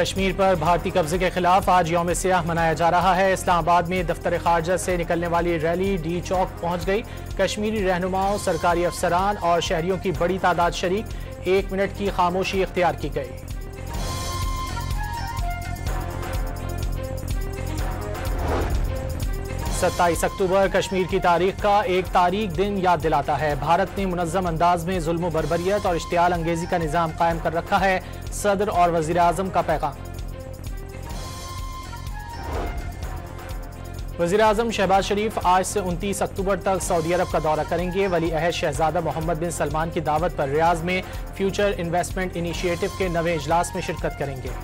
कश्मीर पर भारतीय कब्जे के खिलाफ आज यौम सियाह मनाया जा रहा है। इस्लामाबाद में दफ्तर खारजा से निकलने वाली रैली डी चौक पहुंच गई। कश्मीरी रहनुमाओं, सरकारी अफसरान और शहरियों की बड़ी तादाद शरीक। 1 मिनट की खामोशी इख्तियार की गई। सत्ताईस अक्टूबर कश्मीर की तारीख का एक तारीख दिन याद दिलाता है। भारत ने मुनज़्ज़म अंदाज में जुल्म बर्बरियत और इश्तियाल अंगेजी का निज़ाम कायम कर रखा है। सदर और वज़ीर आज़म का पैगाम। वज़ीर आज़म शहबाज शरीफ आज से 29 अक्टूबर तक सऊदी अरब का दौरा करेंगे। वली अहद शहजादा मोहम्मद बिन सलमान की दावत पर रियाज में फ्यूचर इन्वेस्टमेंट इनिशिएटिव के नवे इजलास में शिरकत करेंगे।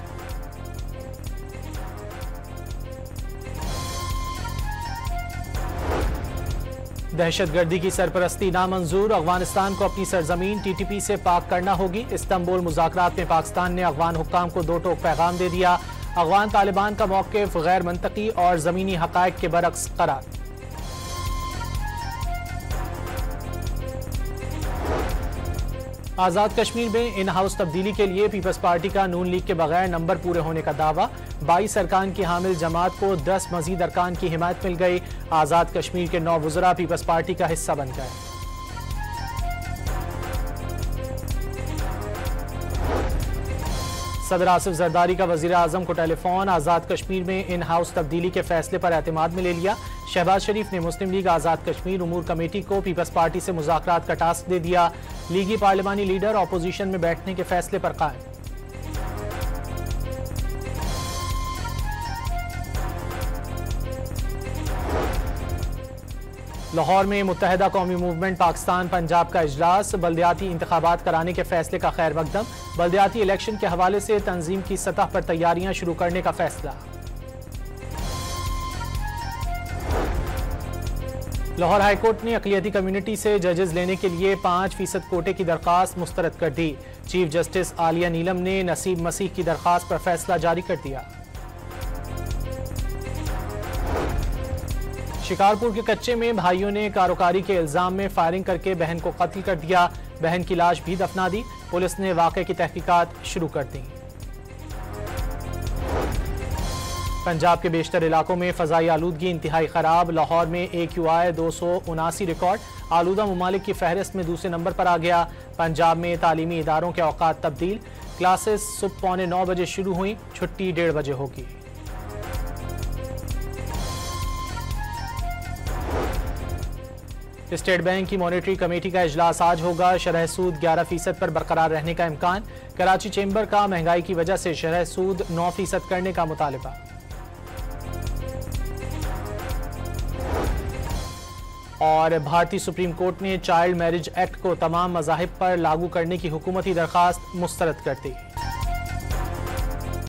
दहशतगर्दी की सरपरस्ती नामंजूर। अफगानिस्तान को अपनी सरजमीन TTP से पाक करना होगी। इस्तांबुल मुज़ाकरात में पाकिस्तान ने अफगान हुक्काम को दो टोक पैगाम दे दिया। अफगान तालिबान का मौक़िफ़ गैर मंतकी और ज़मीनी हक़ाइक़ के बरअक्स करार। आज़ाद कश्मीर में इन हाउस तब्दीली के लिए पीपल्स पार्टी का नून लीग के बगैर नंबर पूरे होने का दावा। 22 अरकान की हामिल जमात को 10 मजीद अरकान की हिमायत मिल गई। आज़ाद कश्मीर के 9 वज़रा पीपल्स पार्टी का हिस्सा बन गए। सदर आसिफ जरदारी का वज़ीर आज़म को टेलीफोन। आज़ाद कश्मीर में इन हाउस तब्दीली के फैसले पर एतमाद में ले लिया। शहबाज शरीफ ने मुस्लिम लीग आज़ाद कश्मीर उमूर कमेटी को पीपल्स पार्टी से मुज़ाकरात का टास्क दे दिया। लीगी पार्लिमानी लीडर अपोजिशन में बैठने के फैसले पर कायम। लाहौर में मुत्तहिदा कौमी मूवमेंट पाकिस्तान पंजाब का इजलास। बल्दियाती इंतखाबात कराने के फैसले का खैर मकदम। बल्दियाती इलेक्शन के हवाले से तंजीम की सतह पर तैयारियां शुरू करने का फैसला। लाहौर हाईकोर्ट ने अक़लियती कम्युनिटी से जजेस लेने के लिए 5% कोटे की दरख्वास्त मुस्तरद कर दी। चीफ जस्टिस आलिया नीलम ने नसीब मसीह की दरख्वास्त पर फैसला जारी कर दिया। शिकारपुर के कच्चे में भाइयों ने कारोकारी के इल्जाम में फायरिंग करके बहन को कत्ल कर दिया। बहन की लाश भी दफना दी। पुलिस ने वाक़े की तहकीकात शुरू कर दी। पंजाब के बेशतर इलाकों में फ़ज़ाई आलूदगी इंतहाई ख़राब। लाहौर में AQI 279 रिकॉर्ड। आलूदा ममालिक की फहरिस्त में दूसरे नंबर पर आ गया। पंजाब में तालीमी इदारों के औकात तब्दील। क्लासेस सुबह 8:45 बजे शुरू हुई, छुट्टी 1:30 बजे होगी। स्टेट बैंक की मॉनेटरी कमेटी का इजलास आज होगा। शरह सूद 11% पर बरकरार रहने का इम्कान। कराची चेंबर का महंगाई की वजह से शरह सूद 9% करने का मुतालिबा। और भारतीय सुप्रीम कोर्ट ने चाइल्ड मैरिज एक्ट को तमाम मज़ाहिब पर लागू करने की हुकूमती दरख्वास्त मुस्तरद कर दी।